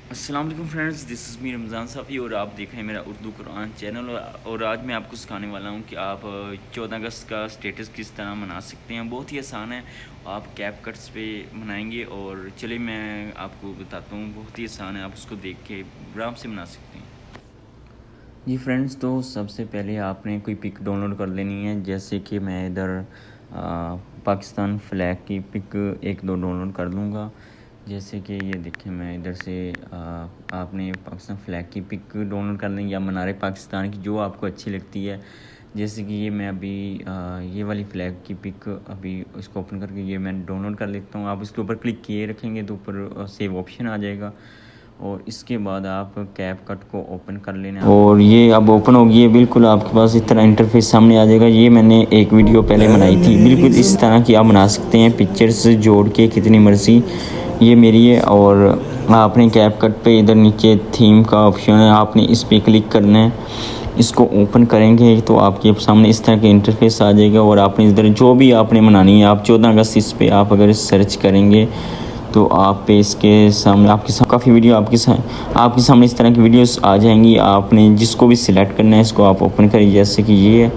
अस्सलाम वालेकुम friends, this is me Ramzan Safi और आप देख रहे हैं मेरा उर्दू कुरान चैनल। और आज मैं आपको सिखाने वाला हूं कि आप 14 अगस्त का स्टेटस किस तरह मना सकते हैं। बहुत ही आसान है, आप कैप कट्स पे मनाएंगे। और चलिए मैं आपको बताता हूं, बहुत ही आसान है, आप उसको देख के आराम से मना सकते हैं। जी फ्रेंड्स, तो सबसे पहले आपने कोई पिक डाउनलोड कर लेनी है। जैसे कि मैं इधर पाकिस्तान फ्लैग की पिक एक दो डाउनलोड कर लूँगा। जैसे कि ये देखें, मैं इधर से आपने पाकिस्तान फ्लैग की पिक डाउनलोड कर लेंगे या मनारे पाकिस्तान की, जो आपको अच्छी लगती है। जैसे कि ये मैं अभी ये वाली फ़्लैग की पिक अभी इसको ओपन करके ये मैं डाउनलोड कर लेता हूँ। आप इसके ऊपर क्लिक किए रखेंगे तो ऊपर सेव ऑप्शन आ जाएगा और इसके बाद आप कैप कट को ओपन कर लेना और ये अब ओपन होगी है। बिल्कुल आपके पास इस तरह इंटरफेस सामने आ जाएगा। ये मैंने एक वीडियो पहले बनाई थी, बिल्कुल इस तरह की आप बना सकते हैं, पिक्चर्स जोड़ के कितनी मर्जी। ये मेरी है और आपने कैप कट पे इधर नीचे थीम का ऑप्शन है, आपने इस पर क्लिक करना है। इसको ओपन करेंगे तो आपके सामने इस तरह के इंटरफेस आ जाएगा और आपने इधर जो भी आपने बनानी है, आप 14 अगस्त इस पर आप अगर सर्च करेंगे तो आप पे इसके सामने काफ़ी वीडियो आपके सामने इस तरह की वीडियोस आ जाएंगी। आपने जिसको भी सिलेक्ट करना है इसको आप ओपन करिए। जैसे कि ये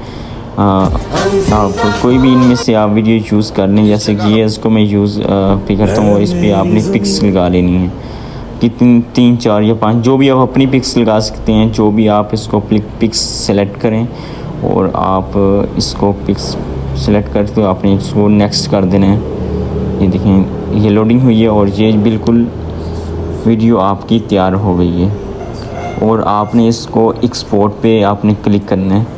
आप कोई भी इनमें से आप वीडियो चूज़ कर लें। जैसे कि ये इसको मैं यूज़ पे करता हूँ और इस पर आपने पिक्स लगा लेनी है कि तीन चार या पाँच, जो भी आप अपनी पिक्स लगा सकते हैं। जो भी आप इसको पिक्स सेलेक्ट करें और आप इसको पिक्स सेलेक्ट करके आपने इसको नेक्स्ट कर देना है। ये देखें, ये लोडिंग हुई है और ये बिल्कुल वीडियो आपकी तैयार हो गई है। और आपने इसको एक्सपोर्ट पे आपने क्लिक करना है।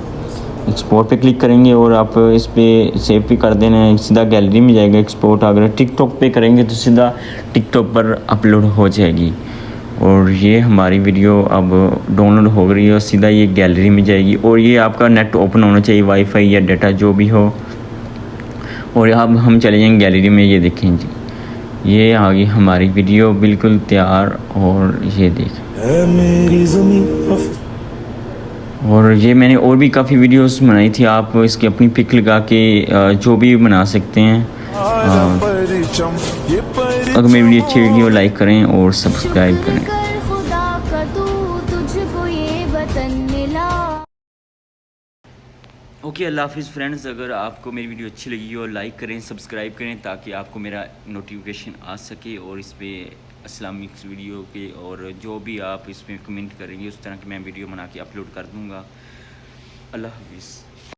एक्सपोर्ट पे क्लिक करेंगे और आप इस पर सेव भी कर देना है, सीधा गैलरी में जाएगा एक्सपोर्ट। अगर टिकटॉक पे करेंगे तो सीधा टिकटॉक पर अपलोड हो जाएगी। और ये हमारी वीडियो अब डाउनलोड हो गई है और सीधा ये गैलरी में जाएगी। और ये आपका नेट ओपन होना चाहिए, वाईफाई या डाटा जो भी हो। और अब हम चले जाएंगे गैलरी में। ये देखें जी, ये आ गई हमारी वीडियो बिल्कुल तैयार। और ये देख, और ये मैंने और भी काफ़ी वीडियोस बनाई थी। आप इसकी अपनी पिक लगा के जो भी बना सकते हैं। अगर मेरी वीडियो अच्छी लगी हो लाइक करें और सब्सक्राइब करें। ओके, अल्लाह हाफिज़ फ्रेंड्स। अगर आपको मेरी वीडियो अच्छी लगी हो लाइक करें, सब्सक्राइब करें ताकि आपको मेरा नोटिफिकेशन आ सके। और इस पर इस्लामिक वीडियो के और जो भी आप इसमें कमेंट करेंगे उस तरह की मैं वीडियो बना के अपलोड कर दूँगा। अल्लाह हाफिज़।